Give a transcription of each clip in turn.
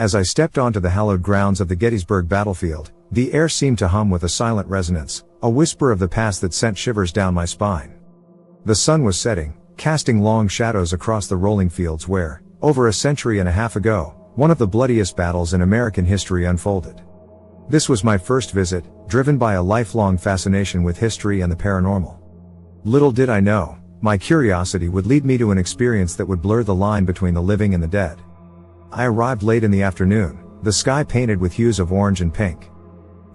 As I stepped onto the hallowed grounds of the Gettysburg battlefield, the air seemed to hum with a silent resonance, a whisper of the past that sent shivers down my spine. The sun was setting, casting long shadows across the rolling fields where, over a century and a half ago, one of the bloodiest battles in American history unfolded. This was my first visit, driven by a lifelong fascination with history and the paranormal. Little did I know, my curiosity would lead me to an experience that would blur the line between the living and the dead. I arrived late in the afternoon, the sky painted with hues of orange and pink.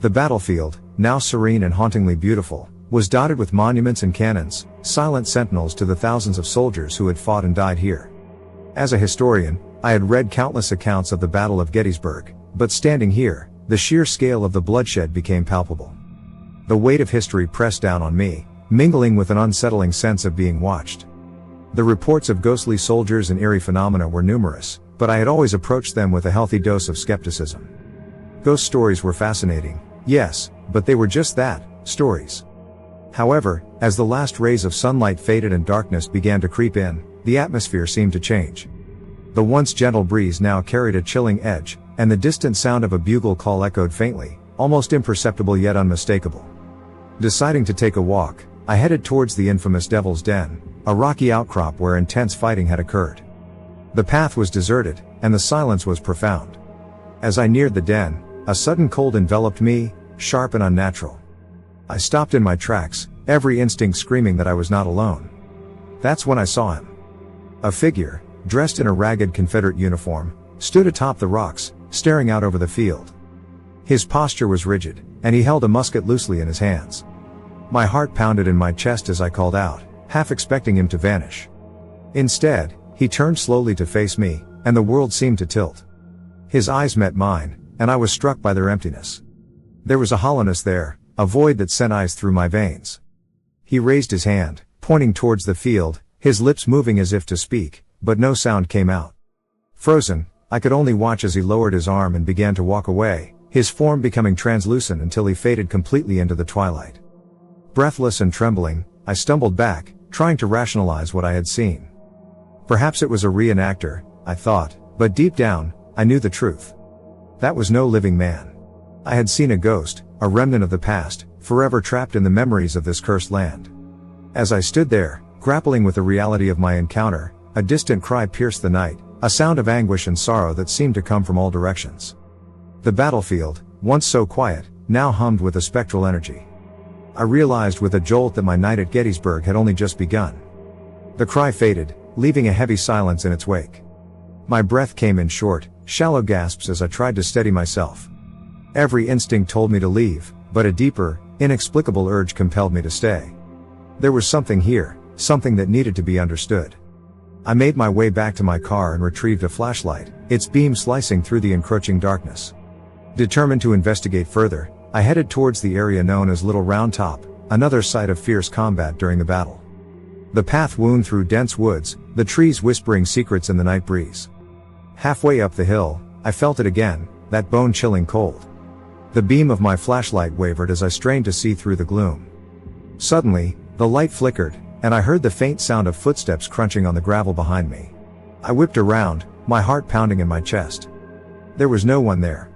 The battlefield, now serene and hauntingly beautiful, was dotted with monuments and cannons, silent sentinels to the thousands of soldiers who had fought and died here. As a historian, I had read countless accounts of the Battle of Gettysburg, but standing here, the sheer scale of the bloodshed became palpable. The weight of history pressed down on me, mingling with an unsettling sense of being watched. The reports of ghostly soldiers and eerie phenomena were numerous, but I had always approached them with a healthy dose of skepticism. Ghost stories were fascinating, yes, but they were just that, stories. However, as the last rays of sunlight faded and darkness began to creep in, the atmosphere seemed to change. The once gentle breeze now carried a chilling edge, and the distant sound of a bugle call echoed faintly, almost imperceptible yet unmistakable. Deciding to take a walk, I headed towards the infamous Devil's Den, a rocky outcrop where intense fighting had occurred. The path was deserted, and the silence was profound. As I neared the den, a sudden cold enveloped me, sharp and unnatural. I stopped in my tracks, every instinct screaming that I was not alone. That's when I saw him. A figure, dressed in a ragged Confederate uniform, stood atop the rocks, staring out over the field. His posture was rigid, and he held a musket loosely in his hands. My heart pounded in my chest as I called out, half expecting him to vanish. Instead, he turned slowly to face me, and the world seemed to tilt. His eyes met mine, and I was struck by their emptiness. There was a hollowness there, a void that sent ice through my veins. He raised his hand, pointing towards the field, his lips moving as if to speak, but no sound came out. Frozen, I could only watch as he lowered his arm and began to walk away, his form becoming translucent until he faded completely into the twilight. Breathless and trembling, I stumbled back, trying to rationalize what I had seen. Perhaps it was a reenactor, I thought, but deep down, I knew the truth. That was no living man. I had seen a ghost, a remnant of the past, forever trapped in the memories of this cursed land. As I stood there, grappling with the reality of my encounter, a distant cry pierced the night, a sound of anguish and sorrow that seemed to come from all directions. The battlefield, once so quiet, now hummed with a spectral energy. I realized with a jolt that my night at Gettysburg had only just begun. The cry faded, leaving a heavy silence in its wake. My breath came in short, shallow gasps as I tried to steady myself. Every instinct told me to leave, but a deeper, inexplicable urge compelled me to stay. There was something here, something that needed to be understood. I made my way back to my car and retrieved a flashlight, its beam slicing through the encroaching darkness. Determined to investigate further, I headed towards the area known as Little Round Top, another site of fierce combat during the battle. The path wound through dense woods, the trees whispering secrets in the night breeze. Halfway up the hill, I felt it again, that bone-chilling cold. The beam of my flashlight wavered as I strained to see through the gloom. Suddenly, the light flickered, and I heard the faint sound of footsteps crunching on the gravel behind me. I whipped around, my heart pounding in my chest. There was no one there.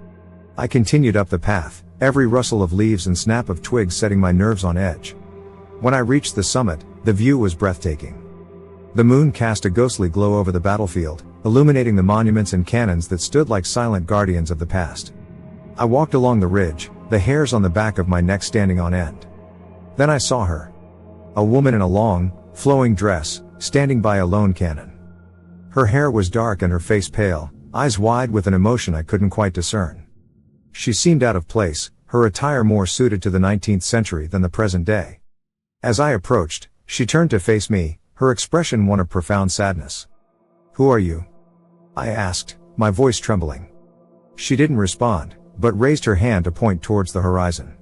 I continued up the path, every rustle of leaves and snap of twigs setting my nerves on edge. When I reached the summit, the view was breathtaking. The moon cast a ghostly glow over the battlefield, illuminating the monuments and cannons that stood like silent guardians of the past. I walked along the ridge, the hairs on the back of my neck standing on end. Then I saw her. A woman in a long, flowing dress, standing by a lone cannon. Her hair was dark and her face pale, eyes wide with an emotion I couldn't quite discern. She seemed out of place, her attire more suited to the 19th century than the present day. As I approached, she turned to face me, her expression one of profound sadness. "Who are you?" I asked, my voice trembling. She didn't respond, but raised her hand to point towards the horizon.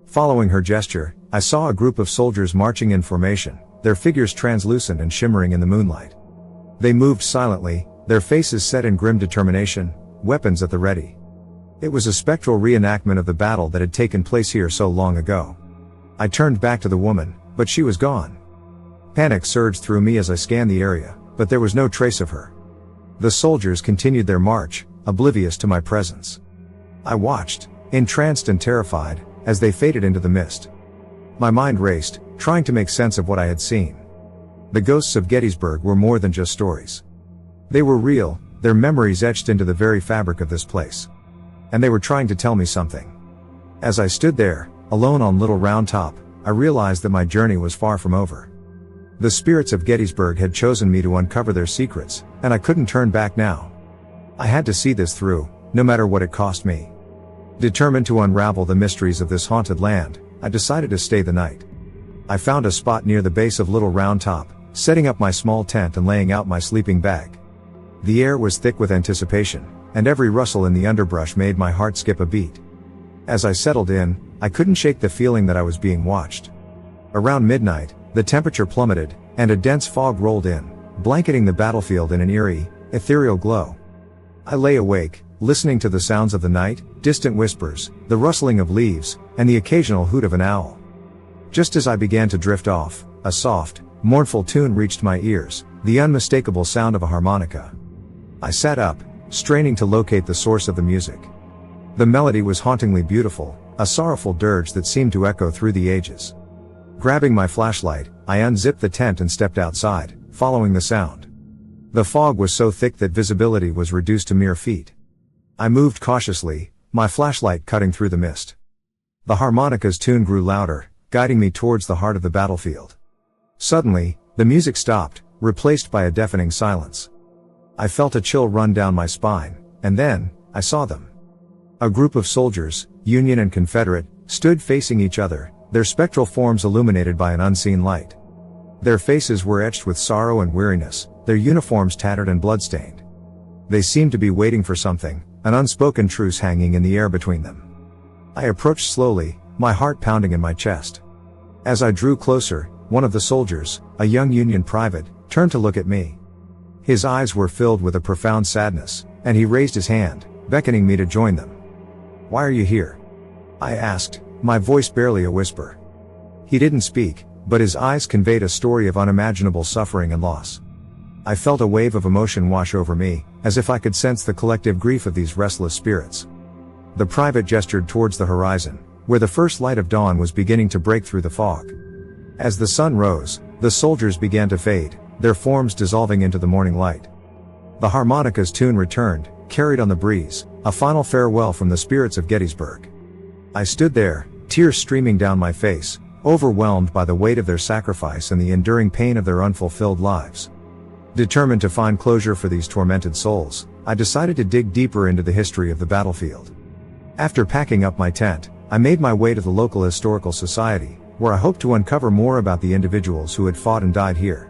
Following her gesture, I saw a group of soldiers marching in formation, their figures translucent and shimmering in the moonlight. They moved silently, their faces set in grim determination, weapons at the ready. It was a spectral reenactment of the battle that had taken place here so long ago. I turned back to the woman, but she was gone. Panic surged through me as I scanned the area, but there was no trace of her. The soldiers continued their march, oblivious to my presence. I watched, entranced and terrified, as they faded into the mist. My mind raced, trying to make sense of what I had seen. The ghosts of Gettysburg were more than just stories. They were real, their memories etched into the very fabric of this place. And they were trying to tell me something. As I stood there, alone on Little Round Top, I realized that my journey was far from over. The spirits of Gettysburg had chosen me to uncover their secrets, and I couldn't turn back now. I had to see this through, no matter what it cost me. Determined to unravel the mysteries of this haunted land, I decided to stay the night. I found a spot near the base of Little Round Top, setting up my small tent and laying out my sleeping bag. The air was thick with anticipation, and every rustle in the underbrush made my heart skip a beat. As I settled in, I couldn't shake the feeling that I was being watched. Around midnight, the temperature plummeted, and a dense fog rolled in, blanketing the battlefield in an eerie, ethereal glow. I lay awake, listening to the sounds of the night, distant whispers, the rustling of leaves, and the occasional hoot of an owl. Just as I began to drift off, a soft, mournful tune reached my ears, the unmistakable sound of a harmonica. I sat up, straining to locate the source of the music. The melody was hauntingly beautiful, a sorrowful dirge that seemed to echo through the ages. Grabbing my flashlight, I unzipped the tent and stepped outside, following the sound. The fog was so thick that visibility was reduced to mere feet. I moved cautiously, my flashlight cutting through the mist. The harmonica's tune grew louder, guiding me towards the heart of the battlefield. Suddenly, the music stopped, replaced by a deafening silence. I felt a chill run down my spine, and then, I saw them. A group of soldiers, Union and Confederate, stood facing each other, their spectral forms illuminated by an unseen light. Their faces were etched with sorrow and weariness, their uniforms tattered and bloodstained. They seemed to be waiting for something, an unspoken truce hanging in the air between them. I approached slowly, my heart pounding in my chest. As I drew closer, one of the soldiers, a young Union private, turned to look at me. His eyes were filled with a profound sadness, and he raised his hand, beckoning me to join them. "Why are you here?" I asked, my voice barely a whisper. He didn't speak, but his eyes conveyed a story of unimaginable suffering and loss. I felt a wave of emotion wash over me, as if I could sense the collective grief of these restless spirits. The private gestured towards the horizon, where the first light of dawn was beginning to break through the fog. As the sun rose, the soldiers began to fade, their forms dissolving into the morning light. The harmonica's tune returned, carried on the breeze, a final farewell from the spirits of Gettysburg. I stood there, tears streaming down my face, overwhelmed by the weight of their sacrifice and the enduring pain of their unfulfilled lives. Determined to find closure for these tormented souls, I decided to dig deeper into the history of the battlefield. After packing up my tent, I made my way to the local historical society, where I hoped to uncover more about the individuals who had fought and died here.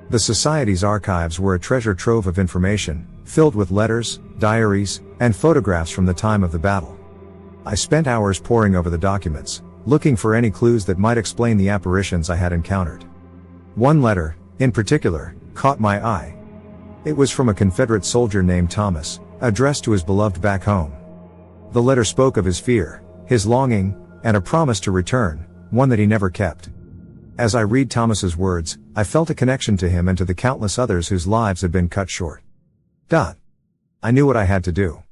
The society's archives were a treasure trove of information, filled with letters, diaries, and photographs from the time of the battle. I spent hours poring over the documents, looking for any clues that might explain the apparitions I had encountered. One letter, in particular, caught my eye. It was from a Confederate soldier named Thomas, addressed to his beloved back home. The letter spoke of his fear, his longing, and a promise to return, one that he never kept. As I read Thomas's words, I felt a connection to him and to the countless others whose lives had been cut short. I knew what I had to do.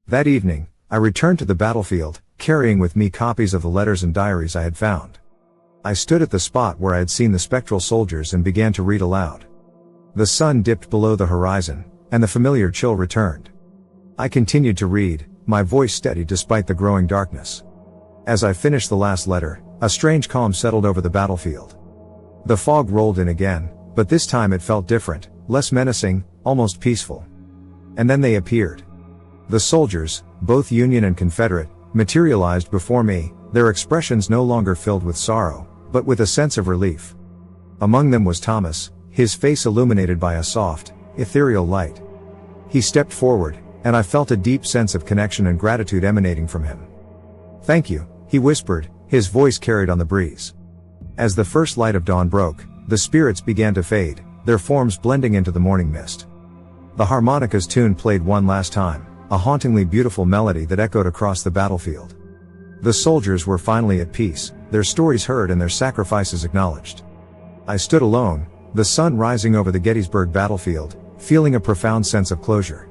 That evening, I returned to the battlefield, carrying with me copies of the letters and diaries I had found. I stood at the spot where I had seen the spectral soldiers and began to read aloud. The sun dipped below the horizon, and the familiar chill returned. I continued to read, my voice steady despite the growing darkness. As I finished the last letter, a strange calm settled over the battlefield. The fog rolled in again, but this time it felt different, less menacing, almost peaceful. And then they appeared. The soldiers, both Union and Confederate, materialized before me, their expressions no longer filled with sorrow, but with a sense of relief. Among them was Thomas, his face illuminated by a soft, ethereal light. He stepped forward, and I felt a deep sense of connection and gratitude emanating from him. "Thank you," he whispered, his voice carried on the breeze. As the first light of dawn broke, the spirits began to fade, their forms blending into the morning mist. The harmonica's tune played one last time, a hauntingly beautiful melody that echoed across the battlefield. The soldiers were finally at peace, their stories heard and their sacrifices acknowledged. I stood alone, the sun rising over the Gettysburg battlefield, feeling a profound sense of closure.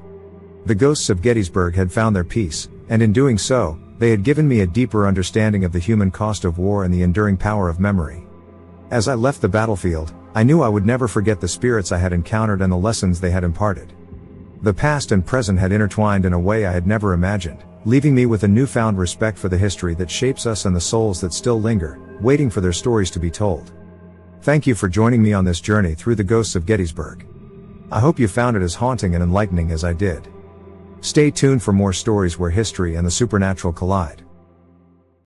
The ghosts of Gettysburg had found their peace, and in doing so, they had given me a deeper understanding of the human cost of war and the enduring power of memory. As I left the battlefield, I knew I would never forget the spirits I had encountered and the lessons they had imparted. The past and present had intertwined in a way I had never imagined, leaving me with a newfound respect for the history that shapes us and the souls that still linger, waiting for their stories to be told. Thank you for joining me on this journey through the ghosts of Gettysburg. I hope you found it as haunting and enlightening as I did. Stay tuned for more stories where history and the supernatural collide.